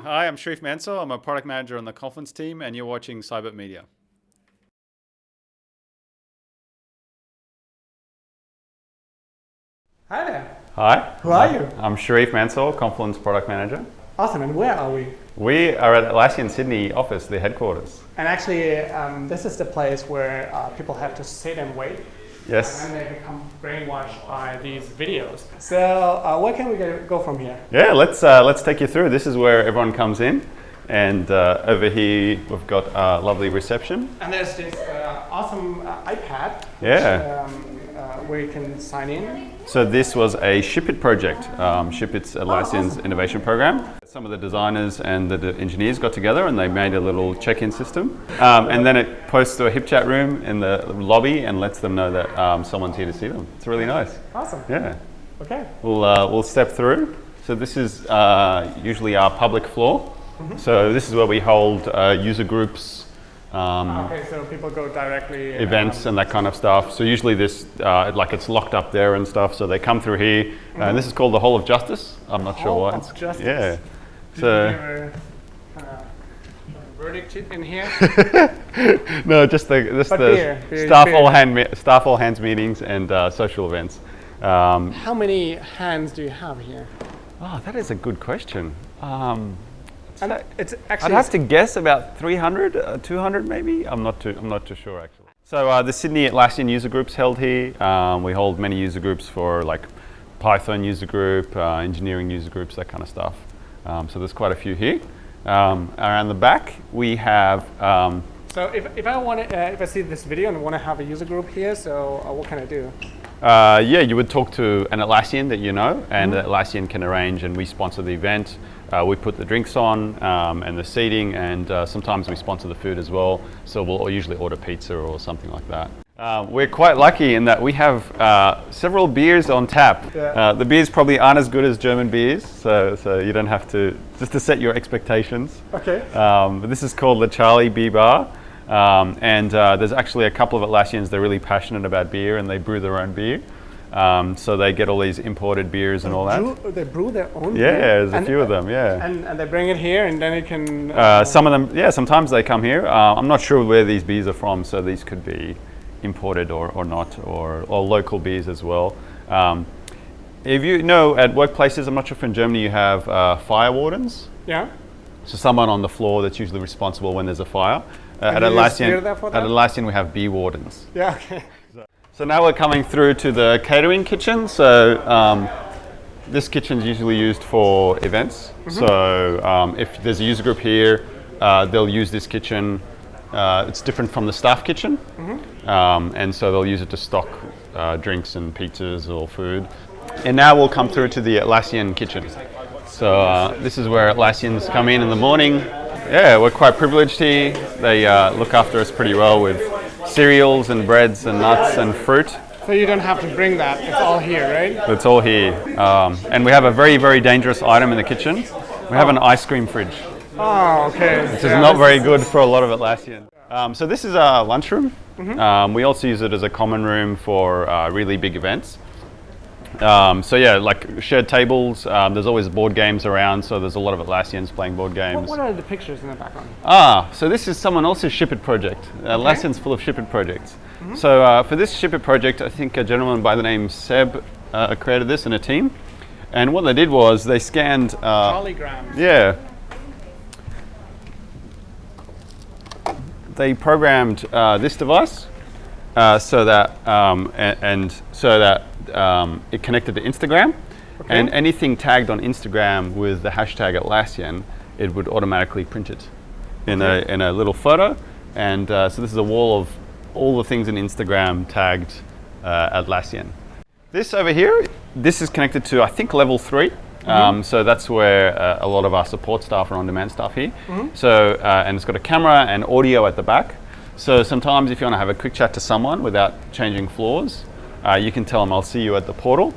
Hi, I'm Sherif Mansour. I'm a product manager on the conference team, and you're watching Seibert Media. Hi there. Hi. Who are you? I'm Sherif Mansour, Confluence product manager. Awesome. And where are we? We are at Atlassian Sydney office, the headquarters. And actually, this is the place where people have to sit and wait. Yes. And then they become brainwashed by these videos. So where can we go from here? Yeah, let's take you through. This is where everyone comes in, and over here we've got a lovely reception. And there's this awesome iPad. Yeah. Where you can sign in. So this was a ShipIt project. ShipIt's Atlassian's awesome. innovation program. Some of the designers and the engineers got together and they made a little check-in system. And then it posts to a hip chat room in the lobby and lets them know that someone's here to see them. It's really nice. Awesome. Yeah. Okay. We'll step through. So this is usually our public floor. Mm-hmm. So this is where we hold user groups. Okay, so people go directly events and that kind of stuff. So usually this, like it's locked up there and stuff. So they come through here, mm-hmm. And this is called the Hall of Justice. I'm not sure why. Hall of Justice. Yeah. Did you ever verdict in here? No, just the staff all hands meetings and social events. How many hands do you have here? Oh, that is a good question. It's actually I'd have to guess about 300, 200 maybe. I'm not too sure actually. So the Sydney Atlassian user groups held here. We hold many user groups for like Python user group, engineering user groups, that kind of stuff. So there's quite a few here. Around the back we have. So if I see this video and want to have a user group here, so what can I do? Yeah, you would talk to an Atlassian that you know, and mm-hmm. Atlassian can arrange, and we sponsor the event. We put the drinks on and the seating, and sometimes we sponsor the food as well. So we'll usually order pizza or something like that. We're quite lucky in that we have several beers on tap. Yeah. The beers probably aren't as good as German beers, so you don't have to, just to set your expectations. Okay. But this is called the Charlie Bee Bar. And there's actually a couple of Atlassians that are really passionate about beer and they brew their own beer. So they get all these imported beers and all that. They brew their own beer? Yeah, there's a few of them, yeah. And they bring it here and then it can... Some of them, yeah, sometimes they come here. I'm not sure where these beers are from, so these could be imported or not, or local beers as well. If you know, at workplaces, I'm not sure if in Germany you have fire wardens. Yeah. So someone on the floor that's usually responsible when there's a fire. At Atlassian we have bee wardens. Yeah, okay. So now we're coming through to the catering kitchen. So this kitchen is usually used for events. Mm-hmm. So if there's a user group here, they'll use this kitchen. It's different from the staff kitchen. Mm-hmm. And so they'll use it to stock drinks and pizzas or food. And now we'll come through to the Atlassian kitchen. So this is where Atlassians come in the morning. Yeah, we're quite privileged here. They look after us pretty well with cereals and breads and nuts and fruit. So you don't have to bring that, it's all here, right? It's all here. And we have a very, very dangerous item in the kitchen. We have an ice cream fridge. Oh, okay. Which is not very good for a lot of Atlassians. So this is our lunchroom. Mm-hmm. We also use it as a common room for really big events. So yeah, like shared tables, there's always board games around, so there's a lot of Atlassians playing board games. What are the pictures in the background? So this is someone else's ShipIt project. Atlassian's full of ShipIt projects. Mm-hmm. So for this ShipIt project, I think a gentleman by the name Seb created this in a team. And what they did was they scanned... Polygrams. Yeah. They programmed this device so that it connected to Instagram, okay. And anything tagged on Instagram with the hashtag Atlassian, it would automatically print it in a little photo. And so this is a wall of all the things in Instagram tagged Atlassian. This over here, this is connected to I think level 3. Mm-hmm. So that's where a lot of our support staff are on-demand staff here. Mm-hmm. So and it's got a camera and audio at the back. So sometimes if you want to have a quick chat to someone without changing floors, you can tell them, I'll see you at the portal,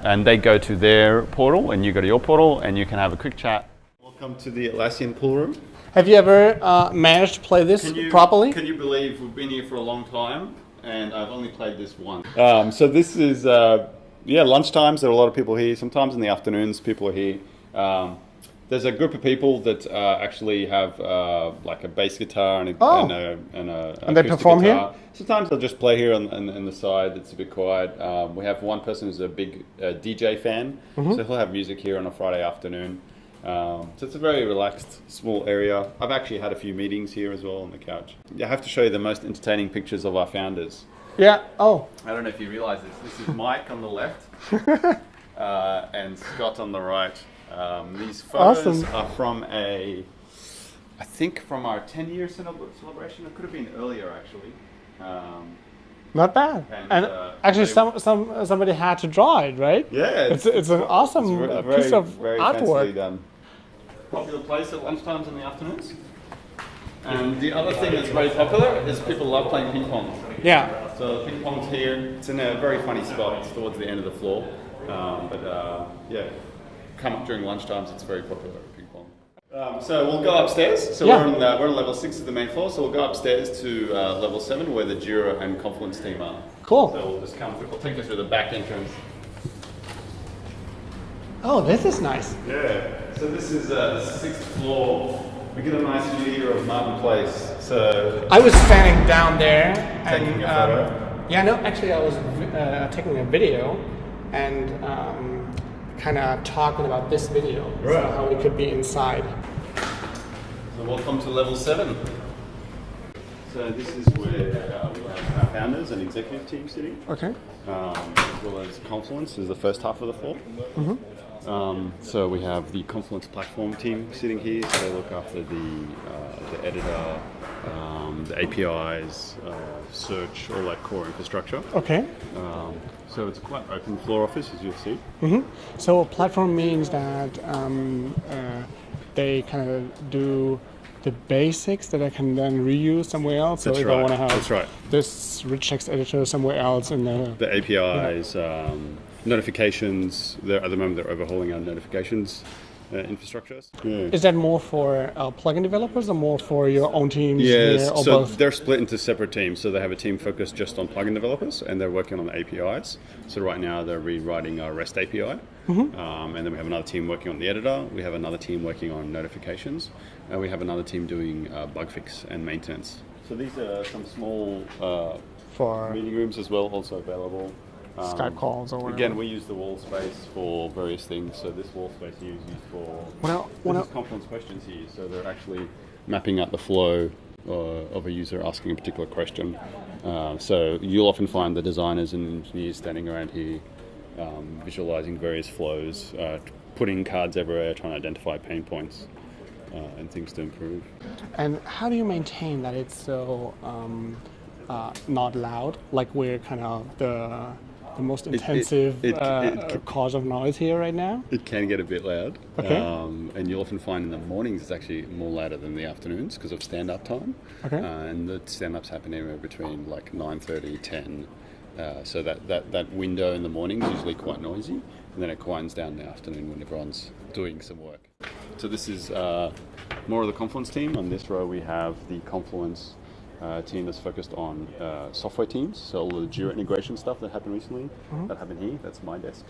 and they go to their portal and you go to your portal and you can have a quick chat. Welcome to the Atlassian pool room. Have you ever managed to play this properly? Can you believe we've been here for a long time and I've only played this once. So this is, lunchtimes, there are a lot of people here. Sometimes in the afternoons people are here. There's a group of people that actually have like a bass guitar and they perform guitar. here? Sometimes they'll just play here on the side. It's a bit quiet. We have one person who's a big DJ fan, so he'll have music here on a Friday afternoon. So it's a very relaxed, small area. I've actually had a few meetings here as well on the couch. I have to show you the most entertaining pictures of our founders. Yeah. Oh. I don't know if you realize this. This is Mike on the left and Scott on the right. These photos are from I think from our 10-year celebration. It could have been earlier, actually. Not bad. And actually, somebody had to draw it, right? Yeah, it's an awesome piece of very artwork. Done. Popular place at lunchtimes in the afternoons. And the other thing that's very popular is people love playing ping pong. Yeah. So ping pong's here. It's in a very funny spot. It's towards the end of the floor. Yeah, come up during lunchtimes. It's very popular at ping pong. So we'll go upstairs. So we're on level 6 of the main floor. So we'll go upstairs to level 7 where the Jira and Confluence team are. Cool. So we'll just come through. We'll take you through the back entrance. Oh, this is nice. Yeah. So this is the 6th floor. We get a nice view here of Martin Place. So I was standing down there taking a photo. Yeah, no, actually I was taking a video and kind of talking about this video, so how we could be inside. So welcome to level 7. So this is where we have our founders and executive team sitting. Okay. As well as Confluence is the first half of the floor. So we have the Confluence platform team sitting here. So they look after the editor, the APIs, search, all that core infrastructure. Okay. So it's quite open floor office, as you'll see. So a platform means that they kind of do the basics that I can then reuse somewhere else. So if I want to have this rich text editor somewhere else in the APIs, notifications. At the moment, they're overhauling our notifications infrastructure. Yeah. Is that more for plugin developers or more for your own teams? Yes, or so both? They're split into separate teams. So they have a team focused just on plugin developers, and they're working on the APIs. So right now they're rewriting our REST API, and then we have another team working on the editor. We have another team working on notifications, and we have another team doing bug fix and maintenance. So these are some small for meeting rooms as well, also available. Skype calls or whatever. Again, we use the wall space for various things. So this wall space here is used for Confluence questions here. So they're actually mapping out the flow of a user asking a particular question. So you'll often find the designers and engineers standing around here visualizing various flows, putting cards everywhere, trying to identify pain points and things to improve. And how do you maintain that it's so not loud? Like we're kind of the most intensive cause of noise here right now? It can get a bit loud. Okay. And you'll often find in the mornings it's actually more louder than the afternoons because of stand-up time. Okay. And the stand-ups happen anywhere between like 9:30, 10. So that window in the morning is usually quite noisy, and then it quiets down in the afternoon when everyone's doing some work. So this is more of the Confluence team. On this row we have the Confluence team that's focused on software teams. So all the Jira integration stuff that happened recently, that happened here. That's my desk.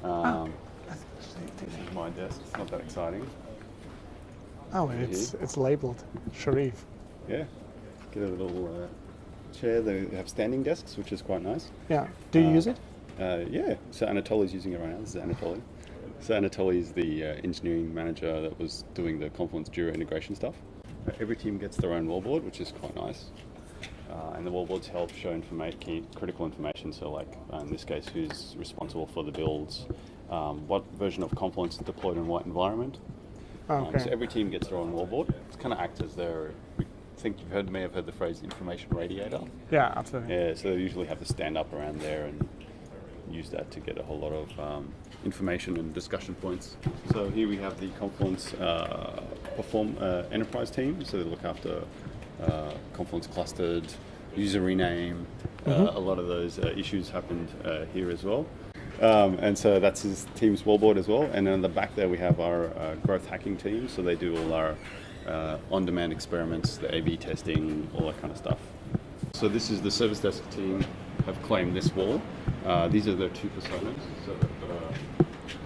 This is my desk. It's not that exciting. Oh, and it's labeled Sherif. Yeah. Get a little chair. They have standing desks, which is quite nice. Yeah. Do you use it? Yeah. So Anatoly's using it right now. This is Anatoly. So Anatoly is the engineering manager that was doing the Confluence Jira integration stuff. Every team gets their own wallboard, which is quite nice. And the wallboards help show critical information. So like in this case, who's responsible for the builds, what version of Confluence is deployed in what environment. Okay. So every team gets their own wallboard. It's kind of acts as their, I think you may have heard the phrase information radiator. Yeah, absolutely. Yeah, so they usually have to stand up around there and use that to get a whole lot of information and discussion points. So here we have the Confluence enterprise team. So they look after Confluence clustered, user rename. A lot of those issues happened here as well. And so that's his team's wallboard as well. And then on the back there we have our growth hacking team. So they do all our on-demand experiments, the A/B testing, all that kind of stuff. So this is the service desk team have claimed this wall. These are their two personas. So they've got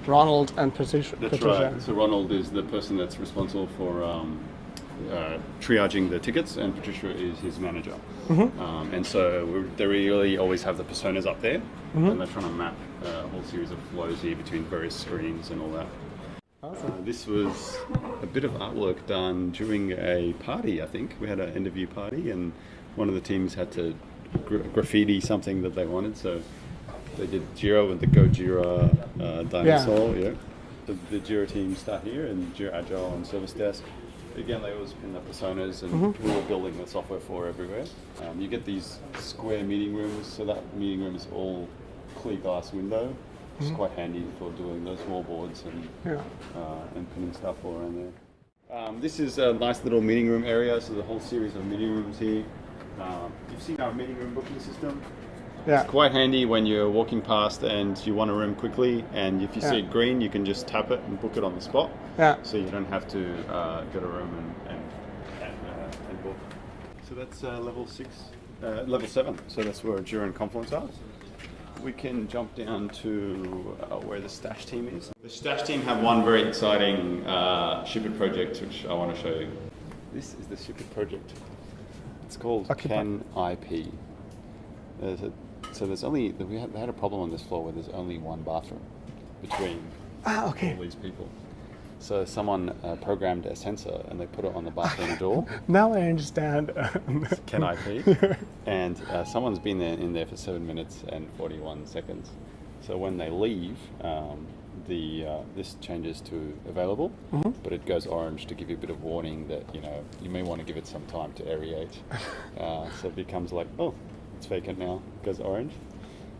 Ronald and Patricia. That's right. So Ronald is the person that's responsible for triaging the tickets, and Patricia is his manager. And so they really always have the personas up there, and they're trying to map a whole series of flows here between various screens and all that. Awesome. This was a bit of artwork done during a party, I think. We had an end-of-year party, and one of the teams had to graffiti something that they wanted, so they did Jira with the Go Jira dinosaur. Yeah. The Jira team start here, and Jira Agile and Service Desk. Again, they always pin the personas, and we were building the software for everywhere. You get these square meeting rooms, so that meeting room is all clear glass window. It's quite handy for doing those wall boards and pinning stuff all around there. This is a nice little meeting room area, so the whole series of meeting rooms here. You've seen our meeting room booking system. Yeah. It's quite handy when you're walking past and you want a room quickly, and if you see it green, you can just tap it and book it on the spot. Yeah. So you don't have to get a room and book. So that's level 7. So that's where Jira and Confluence are. We can jump down to where the Stash team is. The Stash team have one very exciting Sherif project, which I want to show you. This is the Sherif project. It's called Can IP. So there's only, they had a problem on this floor where there's only one bathroom between all these people. So someone programmed a sensor and they put it on the bathroom door. Now I understand. Can IP. And someone's been in there for 7 minutes and 41 seconds. So when they leave, this changes to available, but it goes orange to give you a bit of warning that you may want to give it some time to aerate. So it becomes like, oh, it's vacant now. It goes orange,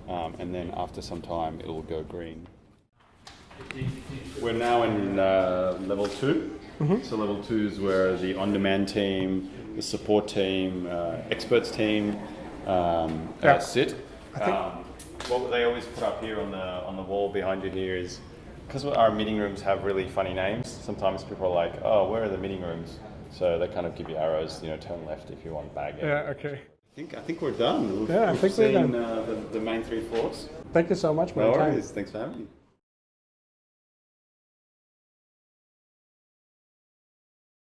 and then after some time, it will go green. We're now in level 2. So level 2 is where the on-demand team, the support team, experts team sit. What they always put up here on the wall behind you here is, because our meeting rooms have really funny names, sometimes people are like, oh, where are the meeting rooms? So they kind of give you arrows, turn left if you want bag. Yeah, okay. I think we're done. I think we're done. The main 3 floors. Thank you so much, man. No worries. Thanks for having me.